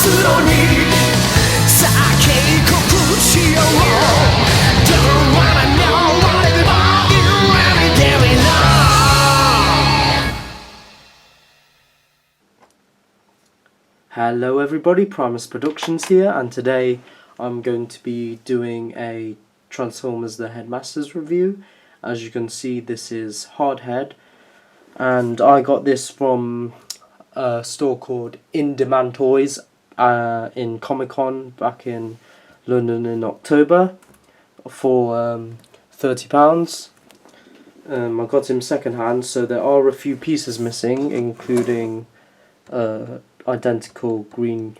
のにさあ警告しよう Don't wanna know what it about you really getting on. Hello everybody, Primus Productions here, and today I'm going to be doing a Transformers The Headmasters review. As you can see, this is Hardhead, and I got this from a store called In Demand Toys in Comic-Con back in London in October for £30. I got him second hand, so there are a few pieces missing, including identical green,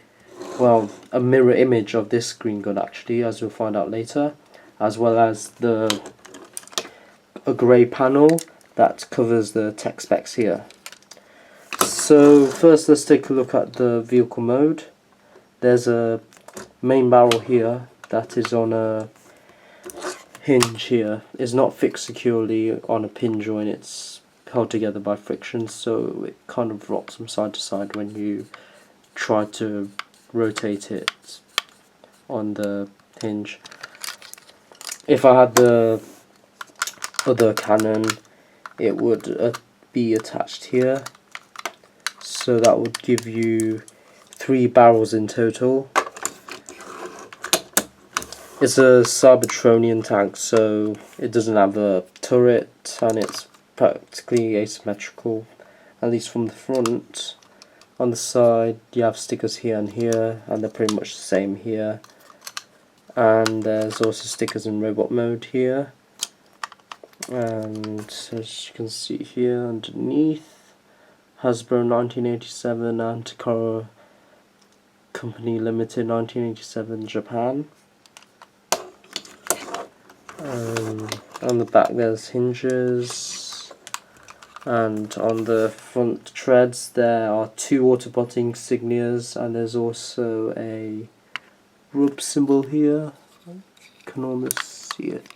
well, a mirror image of this green gun actually, as you'll find out later, as well as a grey panel that covers the tech specs here. So first let's take a look at the vehicle mode. There's a main barrel here that is on a hinge here. It's not fixed securely on a pin joint, it's held together by friction, so it kind of rocks from side to side when you try to rotate it on the hinge. If I had the other cannon, it would be attached here, so that would give you 3 barrels in total. It's a Cybertronian tank, so it doesn't have a turret and it's practically asymmetrical, at least from the front. On the side you have stickers here and here, and they're pretty much the same here. And there's also stickers in robot mode here. And as you can see here underneath, Hasbro 1987 and Takara Company Limited 1987 Japan. On the back there's hinges, and on the front treads there are 2 Autobot insignias, and there's also a rub symbol here. You can almost see it.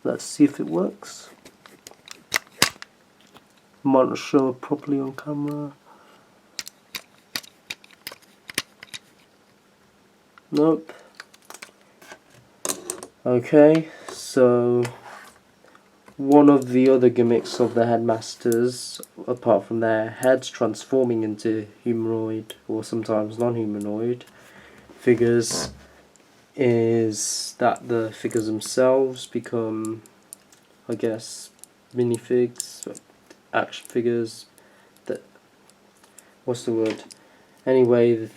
Let's see if it works. Might not show it properly on camera. Nope. Okay, so one of the other gimmicks of the Headmasters, apart from their heads transforming into humanoid or sometimes non-humanoid figures, is that the figures themselves become, I guess, minifigs, action figures. What's the word? Anyway,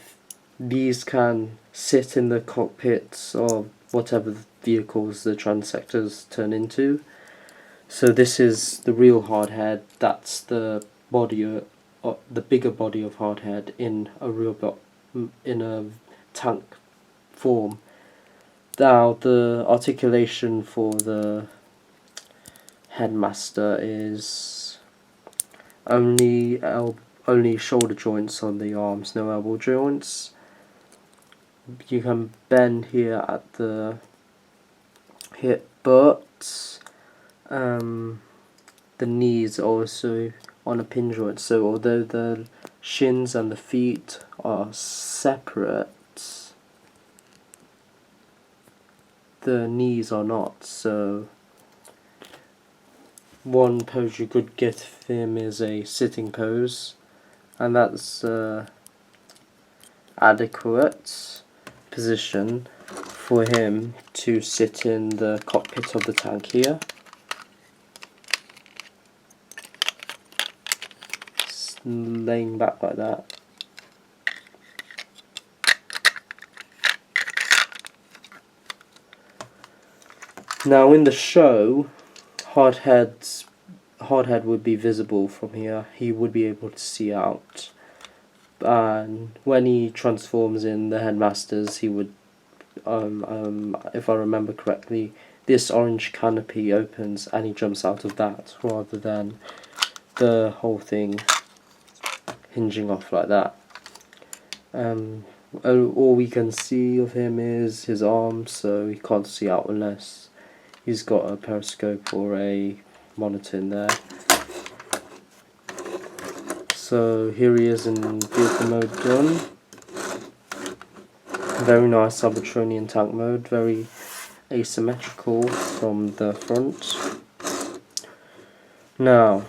these can sit in the cockpits of whatever vehicles the transectors turn into. So this is the real Hardhead. That's the body, the bigger body of Hardhead in a tank form. Now the articulation for the Headmaster is only shoulder joints on the arms, no elbow joints. You can bend here at the hip, but the knees are also on a pin joint, so although the shins and the feet are separate, the knees are not. So one pose you could get him is a sitting pose, and that's adequate position for him to sit in the cockpit of the tank here. Just laying back like that. Now in the show, Hardhead would be visible from here. He would be able to see out. And when he transforms in the Headmasters, he would, if I remember correctly, this orange canopy opens and he jumps out of that, rather than the whole thing hinging off like that. All we can see of him is his arms, so he can't see out unless he's got a periscope or a monitor in there. So here he is in vehicle mode done. Very nice Cybertronian tank mode, very asymmetrical from the front. Now,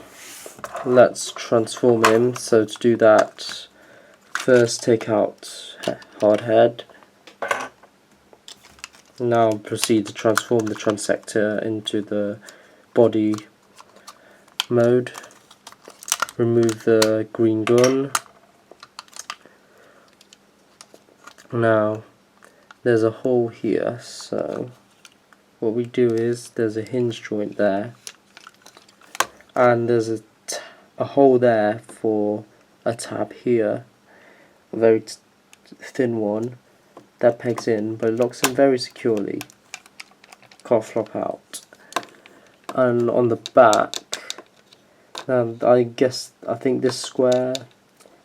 let's transform him. So to do that, first take out Hardhead. Now proceed to transform the transector into the body mode. Remove the green gun. Now there's a hole here, so what we do is there's a hinge joint there, and there's a hole there for a tab here, a very thin one that pegs in, but it locks in very securely, can't flop out. And on the back, I think this square,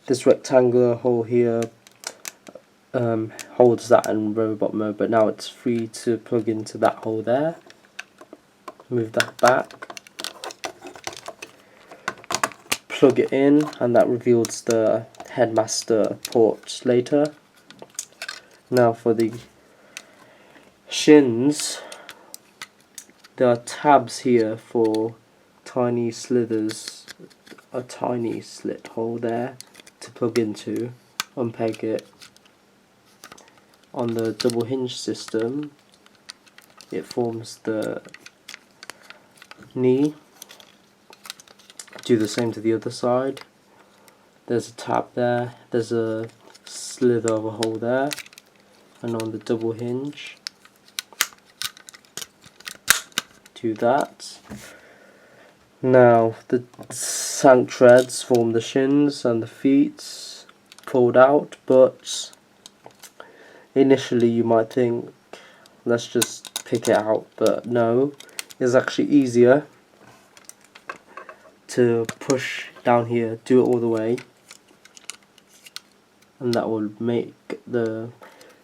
this rectangular hole here holds that in robot mode, but now it's free to plug into that hole there. Move that back, plug it in, and that reveals the headmaster port later. Now for the shins, there are tabs here for tiny slithers, a tiny slit hole there to plug into, unpeg it. On the double hinge system, it forms the knee. Do the same to the other side. There's a tab there, there's a slither of a hole there, and on the double hinge, do that. Now the sank treads form the shins and the feet, pulled out, but initially you might think, let's just pick it out, but no, it's actually easier to push down here, do it all the way, and that will make the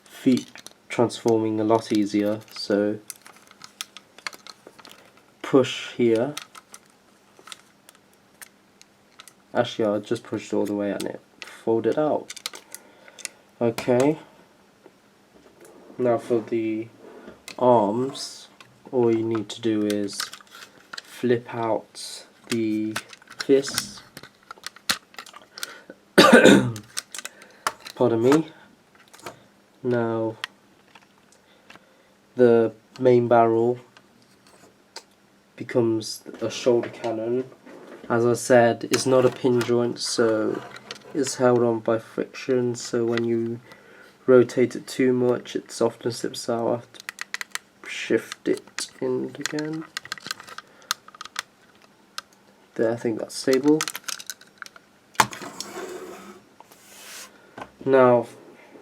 feet transforming a lot easier. So push here, actually I'll just push it all the way and it fold it out. Okay, now for the arms, all you need to do is flip out the fists, pardon me. Now the main barrel becomes a shoulder cannon. As I said, it's not a pin joint, so it's held on by friction, so when you rotate it too much it often slips out. I have to shift it in again. There, I think that's stable. Now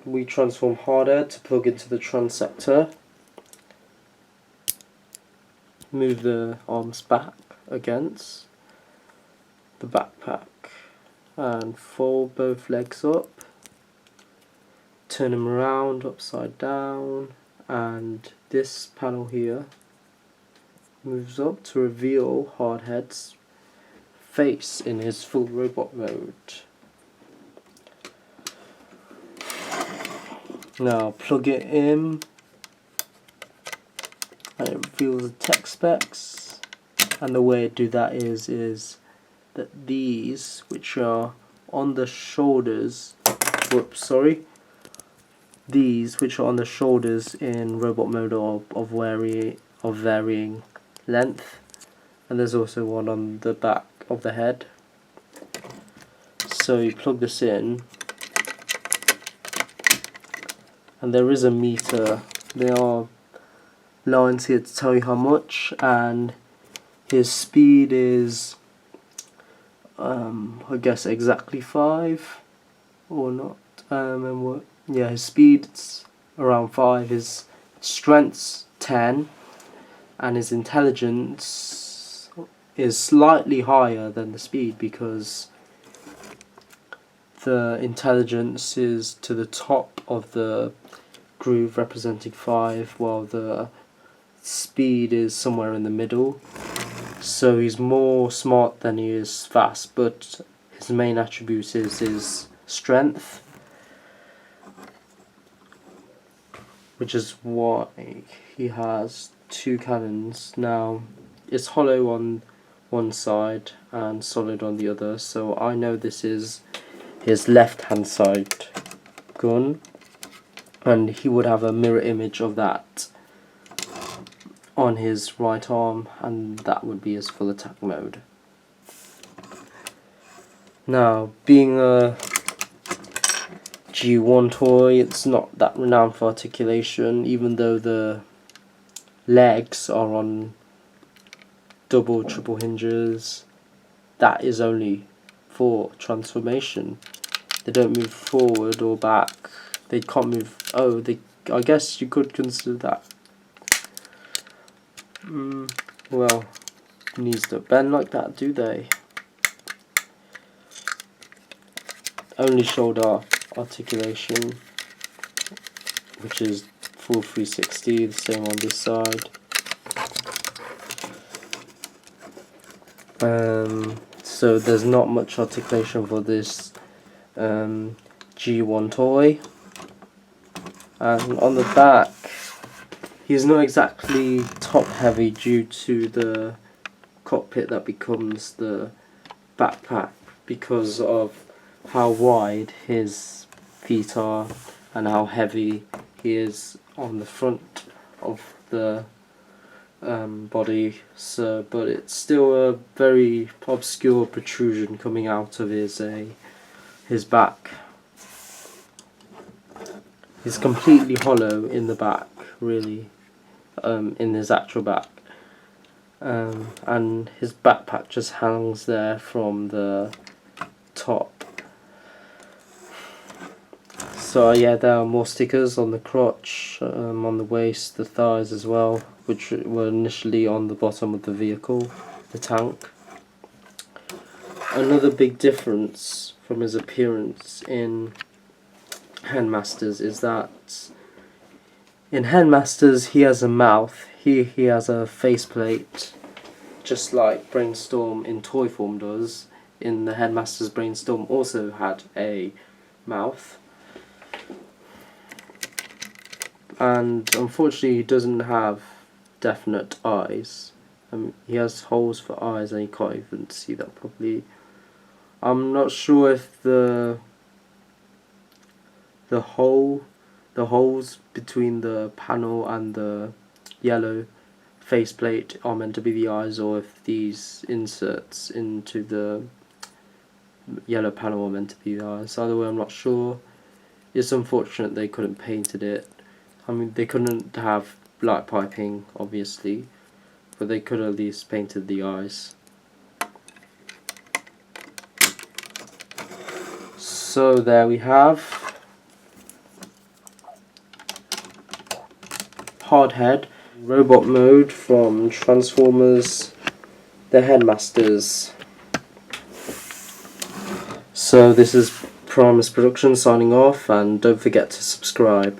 we transform Hardhead to plug into the transector. Move the arms back against the backpack and fold both legs up. Turn them around upside down, and this panel here moves up to reveal Hardhead's face in his full robot mode. Now plug it in, and it reveals the tech specs, and the way to do that is that these, which are on the shoulders, these which are on the shoulders in robot mode are of varying length, and there's also one on the back of the head. So you plug this in, and there is a meter. There are lines here to tell you how much, and his speed is I guess exactly 5 or not, and what, yeah, his speed's around 5, his strength's 10, and his intelligence is slightly higher than the speed, because the intelligence is to the top of the groove representing 5, while the speed is somewhere in the middle. So he's more smart than he is fast, but his main attribute is his strength. which is why he has two cannons. Now, it's hollow on one side and solid on the other, so I know this is his left hand side gun, and he would have a mirror image of that on his right arm, and that would be his full attack mode. Now, being a G1 toy, it's not that renowned for articulation, even though the legs are on double, triple hinges. That is only for transformation. They don't move forward or back. They can't move. Oh, I guess you could consider that. Well, knees don't bend like that, do they? Only shoulder articulation, which is full 360. The same on this side. So there's not much articulation for this G1 toy. And on the back, he's not exactly top heavy due to the cockpit that becomes the backpack, because of how wide his feet are and how heavy he is on the front of the body. So, but it's still a very obscure protrusion coming out of his back. He's completely hollow in the back, really, in his actual back, and his backpack just hangs there from the top. So yeah, there are more stickers on the crotch, on the waist, the thighs as well, which were initially on the bottom of the vehicle, the tank. Another big difference from his appearance in Handmasters is that in Handmasters he has a mouth, he has a faceplate, just like Brainstorm in toy form does. In the Headmasters, Brainstorm also had a mouth. And unfortunately he doesn't have definite eyes. He has holes for eyes and you can't even see that properly. I'm not sure if the holes between the panel and the yellow faceplate are meant to be the eyes, or if these inserts into the yellow panel are meant to be the eyes. Either way, I'm not sure. It's unfortunate they couldn't painted it. I mean, they couldn't have light piping, obviously, but they could at least painted the eyes. So there we have Hardhead, robot mode from Transformers, the Headmasters. So this is Primus Production signing off, and don't forget to subscribe.